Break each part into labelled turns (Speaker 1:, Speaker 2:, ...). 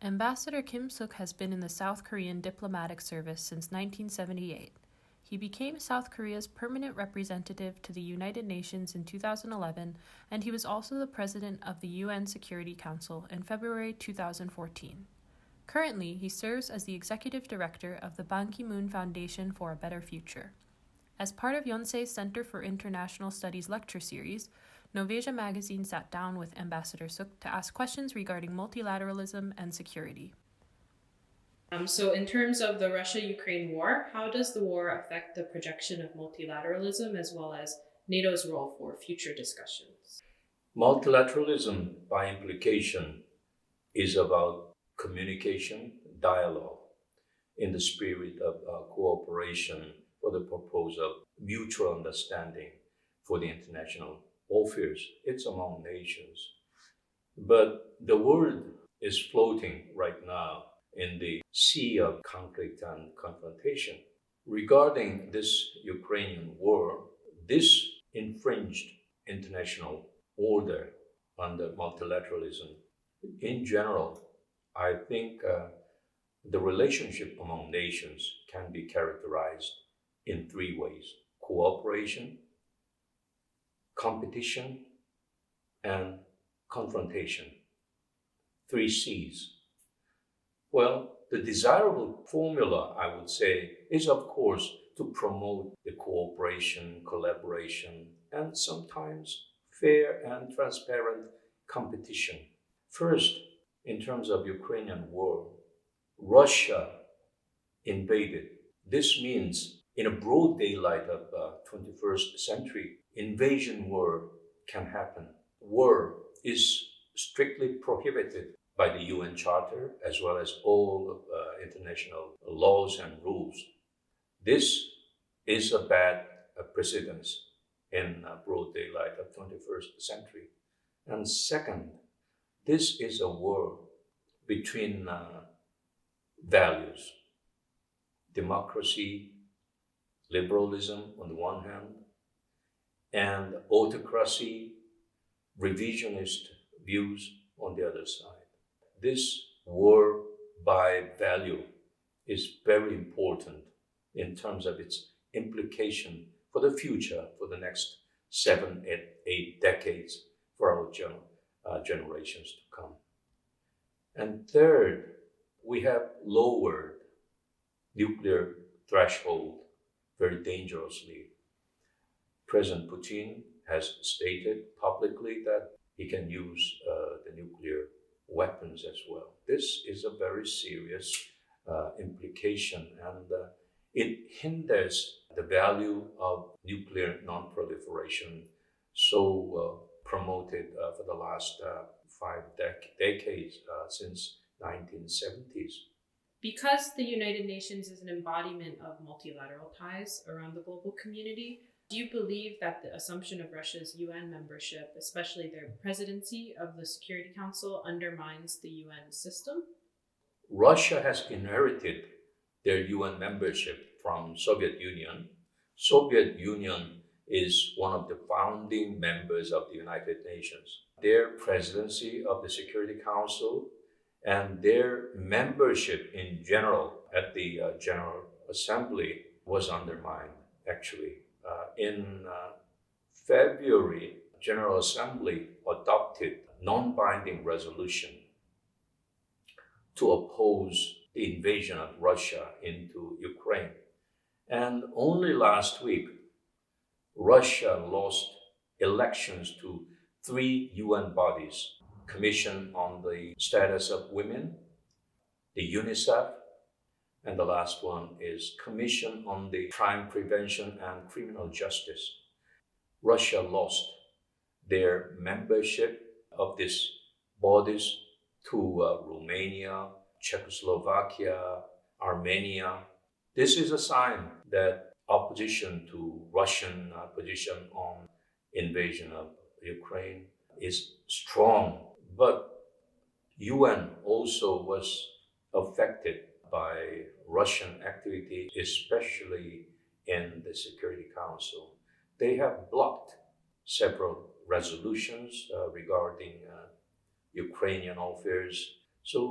Speaker 1: Ambassador Kim Sook has been in the South Korean diplomatic service since 1978. He became South Korea's permanent representative to the United Nations in 2011, and he was also the president of the UN Security Council in February 2014. Currently, he serves as the executive director of the Ban Ki-moon Foundation for a Better Future. As part of YONSEI's Center for International Studies lecture series, NOVAsia magazine sat down with Ambassador Sook to ask questions regarding multilateralism and security. So in terms of the Russia-Ukraine war, how does the war affect the projection of multilateralism as well as NATO's role for future discussions?
Speaker 2: Multilateralism, by implication, is about communication, dialogue, in the spirit of cooperation for the purpose of mutual understanding for the international affairs. It's among nations. But the world is floating right now in the sea of conflict and confrontation. Regarding this Ukrainian war, this infringed international order under multilateralism. In general, I think the relationship among nations can be characterized in three ways: cooperation, competition, and confrontation. 3 C's. Well, the desirable formula, I would say, is of course to promote the cooperation, collaboration, and sometimes fair and transparent competition. First, in terms of Ukrainian war, Russia invaded. This means in a broad daylight of 21st century, invasion war can happen. War is strictly prohibited by the UN Charter as well as all international laws and rules. This is a bad precedence in broad daylight of 21st century. And second, this is a war between values: democracy, liberalism on the one hand, and autocracy, revisionist views on the other side. This war by value is very important in terms of its implication for the future, for the next 7, 8 decades for our generations to come. And third, we have lowered nuclear threshold very dangerously. President Putin has stated publicly that he can use the nuclear weapons as well. This is a very serious implication, and it hinders the value of nuclear non-proliferation so promoted for the last 5 decades since 1970s.
Speaker 1: Because the United Nations is an embodiment of multilateral ties around the global community, do you believe that the assumption of Russia's UN membership, especially their presidency of the Security Council, undermines the UN system?
Speaker 2: Russia has inherited their UN membership from Soviet Union. Soviet Union is one of the founding members of the United Nations. Their presidency of the Security Council and their membership in general at the General Assembly was undermined, actually. In February, General Assembly adopted non-binding resolution to oppose the invasion of Russia into Ukraine. And only last week, Russia lost elections to 3 UN bodies: Commission on the Status of Women, the UNICEF, and the last one is Commission on the Crime Prevention and Criminal Justice. Russia lost their membership of these bodies to Romania, Czechoslovakia, Armenia. This is a sign that opposition to Russian position on invasion of Ukraine is strong. But UN also was affected by Russian activity, especially in the Security Council. They have blocked several resolutions regarding Ukrainian affairs. So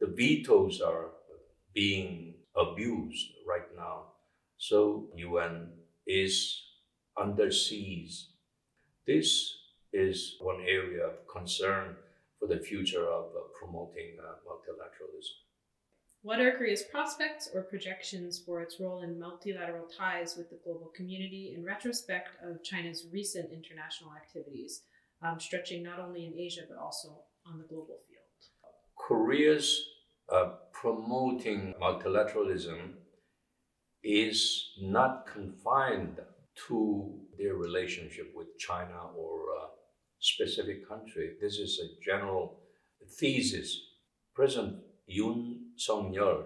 Speaker 2: the vetoes are being abused right now. So UN is under siege. This is one area of concern for the future of promoting multilateralism.
Speaker 1: What are Korea's prospects or projections for its role in multilateral ties with the global community in retrospect of China's recent international activities, stretching not only in Asia but also on the global field?
Speaker 2: Korea's promoting multilateralism is not confined to their relationship with China or a specific country. This is a general thesis. President Yoon Suk-yeol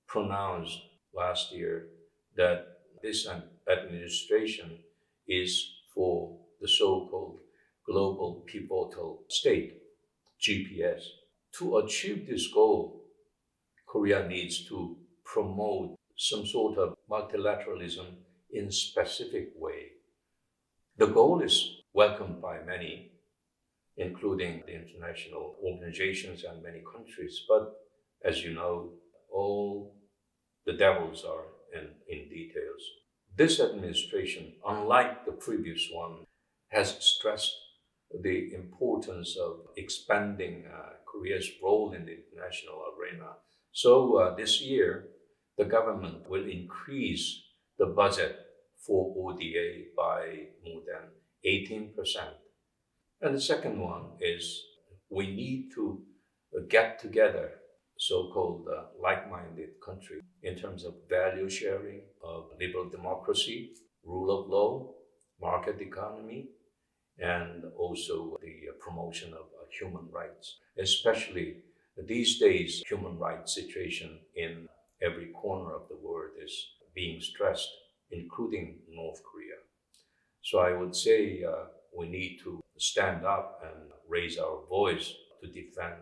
Speaker 2: pronounced last year that this administration is for the so-called global pivotal state, GPS. To achieve this goal, Korea needs to promote some sort of multilateralism in a specific way. The goal is welcomed by many, including the international organizations and many countries. But as you know, all the devils are in details. This administration, unlike the previous one, has stressed the importance of expanding Korea's role in the international arena. So this year, the government will increase the budget for ODA by more than 18%. And the second one is we need to get together so-called like-minded countries in terms of value sharing of liberal democracy, rule of law, market economy, and also the promotion of human rights. Especially these days, human rights situation in every corner of the world is being stressed, including North Korea. So I would say we need to stand up and raise our voice to defend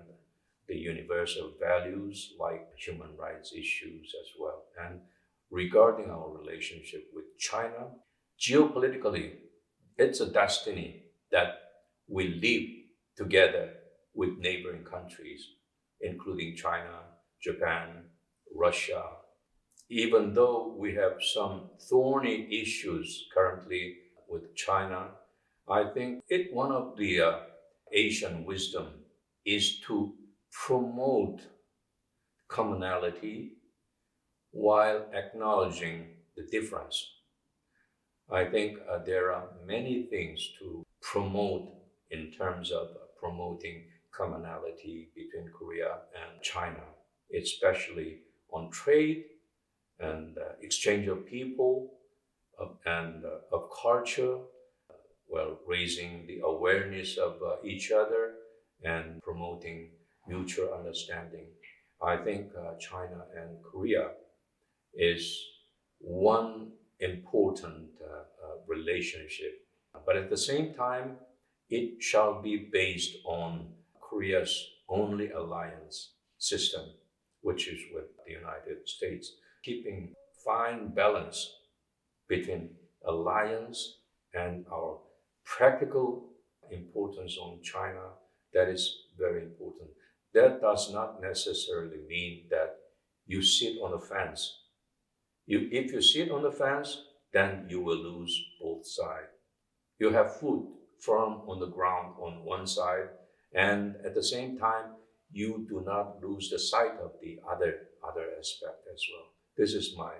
Speaker 2: the universal values like human rights issues as well. And regarding our relationship with China, geopolitically, it's a destiny that we live together with neighboring countries, including China, Japan, Russia. Even though we have some thorny issues currently with China, I think one of the Asian wisdom is to promote commonality while acknowledging the difference. I think there are many things to promote in terms of promoting commonality between Korea and China, especially on trade and exchange of people and of culture, raising the awareness of each other and promoting mutual understanding. I think China and Korea is one important relationship, but at the same time, it shall be based on Korea's only alliance system, which is with the United States, keeping fine balance between alliance and our practical importance on China. That is very important. That does not necessarily mean that you sit on the fence. If you sit on the fence, then you will lose both sides. You have food firm on the ground on one side, and at the same time, you do not lose the sight of the other aspect as well. This is my